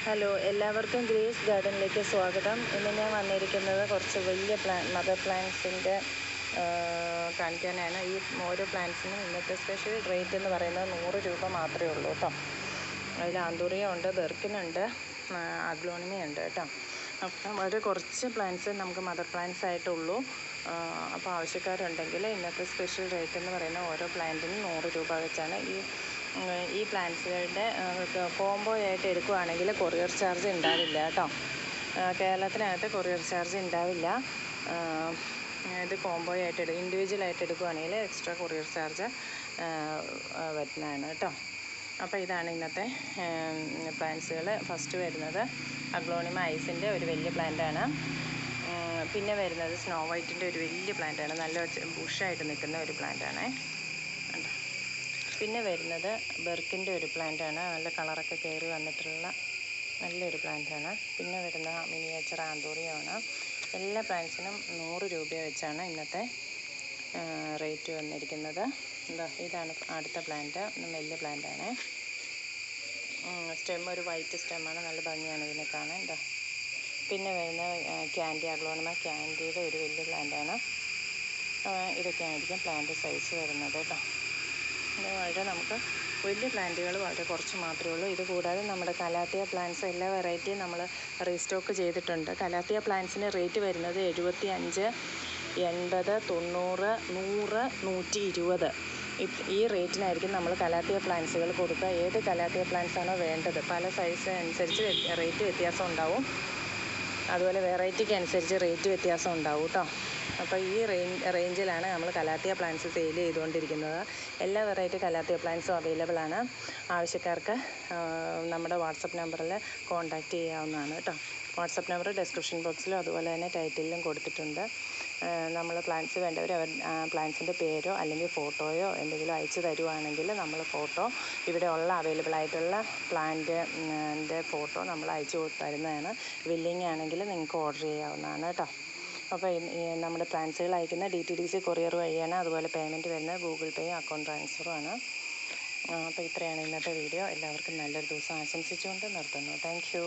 Hello, എല്ലാവർക്കും grace ഗാർഡനിലേക്ക് സ്വാഗതം. ഇന്ന് ഞാൻ വന്നിരിക്കുന്നത് കുറച്ച് വലിയ മദർ പ്ലാന്റ്സിൻ്റെ കാണിക്കാനാണ്. ഈ ഓരോ പ്ലാന്റ്സിനും ഇന്നത്തെ സ്പെഷ്യൽ റേറ്റ് എന്ന് പറയുന്നത് 100 രൂപ മാത്രമേ ഉള്ളൂ കേട്ടോ. അതിൽ ആന്തൂറിയം ഉണ്ട്, ബെർക്കിനുണ്ട്, അഗ്ലോണിമയുണ്ട് കേട്ടോ. അപ്പം വളരെ കുറച്ച് പ്ലാന്റ്സ് നമുക്ക് മദർ പ്ലാന്റ്സ് ആയിട്ടുള്ളൂ. അപ്പോൾ ആവശ്യക്കാരുണ്ടെങ്കിൽ ഇന്നത്തെ സ്പെഷ്യൽ റേറ്റ് എന്ന് പറയുന്നത് ഓരോ പ്ലാന്റിനും 100 രൂപ വെച്ചാണ്. ഈ പ്ലാന്റ്സുകളുടെ കോംബോ ആയിട്ട് എടുക്കുകയാണെങ്കിൽ കൊറിയർ ചാർജ് ഉണ്ടാവില്ല കേട്ടോ. കേരളത്തിനകത്ത് കൊറിയർ ചാർജ് ഉണ്ടാവില്ല. ഇത് കോംബോ ആയിട്ട് ഇൻഡിവിജ്വലായിട്ട് എടുക്കുകയാണെങ്കിൽ എക്സ്ട്രാ കൊറിയർ ചാർജ് വരുന്നതാണ് കേട്ടോ. അപ്പോൾ ഇതാണ് ഇന്നത്തെ പ്ലാന്റ്സുകൾ. ഫസ്റ്റ് വരുന്നത് അഗ്ലോണിമ ഐസിൻ്റെ ഒരു വലിയ പ്ലാന്റാണ്. പിന്നെ വരുന്നത് സ്നോ വൈറ്റിൻ്റെ ഒരു വലിയ പ്ലാന്റാണ്. നല്ല ബുഷായിട്ട് നിൽക്കുന്ന ഒരു പ്ലാന്റാണ്. പിന്നെ വരുന്നത് ബെർക്കിൻ്റെ ഒരു പ്ലാന്റാണ്. നല്ല കളറൊക്കെ കയറി വന്നിട്ടുള്ള നല്ലൊരു പ്ലാന്റാണ്. പിന്നെ വരുന്ന മിനിയേച്ചർ ആന്തൂറിയമാണ്. എല്ലാ പ്ലാന്റ്സിനും 100 രൂപ വെച്ചാണ് ഇന്നത്തെ റേറ്റ് വന്നിരിക്കുന്നത്. ഇതാണ് അടുത്ത പ്ലാന്റ്. വലിയ പ്ലാന്റാണ്. സ്റ്റെം ഒരു വൈറ്റ് സ്റ്റെമ്മാണ്. നല്ല ഭംഗിയാണ് ഇതിനെ കാണാൻ. പിന്നെ വരുന്ന ക്യാൻഡി അഗ്ലോണിമ ക്യാൻഡിയുടെ ഒരു വലിയ പ്ലാന്റാണ്. ഇതൊക്കെയായിരിക്കും പ്ലാന്റ് സൈസ് വരുന്നത് കേട്ടോ. വളരെ നമുക്ക് വലിയ പ്ലാന്റുകൾ വളരെ കുറച്ച് മാത്രമേ ഉള്ളൂ. ഇത് കൂടാതെ നമ്മുടെ കലാത്തിയ പ്ലാന്റ്സ് എല്ലാ വെറൈറ്റിയും നമ്മൾ റീസ്റ്റോക്ക് ചെയ്തിട്ടുണ്ട്. കലാത്തിയ പ്ലാന്റ്സിന് റേറ്റ് വരുന്നത് 75, 80, 90, 100, 120 ഈ റേറ്റിനായിരിക്കും നമ്മൾ കലാത്തിയ പ്ലാന്റ്സുകൾ കൊടുക്കുക. ഏത് കലാത്തിയ പ്ലാന്റ്സ് ആണോ വേണ്ടത്, പല സൈസ് അനുസരിച്ച് റേറ്റ് വ്യത്യാസം ഉണ്ടാവും. അതുപോലെ വെറൈറ്റിക്ക് അനുസരിച്ച് റേറ്റ് വ്യത്യാസം ഉണ്ടാവും കേട്ടോ. അപ്പോൾ ഈ റേഞ്ചിലാണ് നമ്മൾ കലാത്തിയ പ്ലാന്റ്സ് സെയിൽ ചെയ്തുകൊണ്ടിരിക്കുന്നത്. എല്ലാ വെറൈറ്റി കലാത്തിയ പ്ലാന്റ്സും അവൈലബിൾ ആണ്. ആവശ്യക്കാർക്ക് നമ്മുടെ വാട്സപ്പ് നമ്പറിൽ കോൺടാക്റ്റ് ചെയ്യാവുന്നതാണ് കേട്ടോ. വാട്സപ്പ് നമ്പർ ഡിസ്ക്രിപ്ഷൻ ബോക്സിലും അതുപോലെ തന്നെ ടൈറ്റിലും കൊടുത്തിട്ടുണ്ട്. നമ്മൾ പ്ലാന്റ്സ് വേണ്ടവർ പ്ലാന്റ്സിൻ്റെ പേരോ അല്ലെങ്കിൽ ഫോട്ടോയോ എന്തെങ്കിലും അയച്ചു തരുവാണെങ്കിൽ നമ്മൾ ഫോട്ടോ ഇവിടെ ഉള്ള അവൈലബിൾ ആയിട്ടുള്ള പ്ലാന്റിൻ്റെ ഫോട്ടോ നമ്മൾ അയച്ചു തരുന്നതാണ്. വില്ലിങ് ആണെങ്കിൽ നിങ്ങൾക്ക് ഓർഡർ ചെയ്യാവുന്നതാണ് കേട്ടോ. അപ്പോൾ നമ്മുടെ പ്ലാന്റ്സുകൾ അയക്കുന്ന DTDC കൊറിയർ വഴിയാണ്. അതുപോലെ പേയ്മെൻറ്റ് വരുന്നത് ഗൂഗിൾ പേയും അക്കൗണ്ട് ട്രാൻസ്ഫറുമാണ്. അപ്പോൾ ഇത്രയാണ് ഇന്നത്തെ വീഡിയോ. എല്ലാവർക്കും നല്ലൊരു ദിവസം ആശംസിച്ചുകൊണ്ട് നിർത്തുന്നു. Thank you.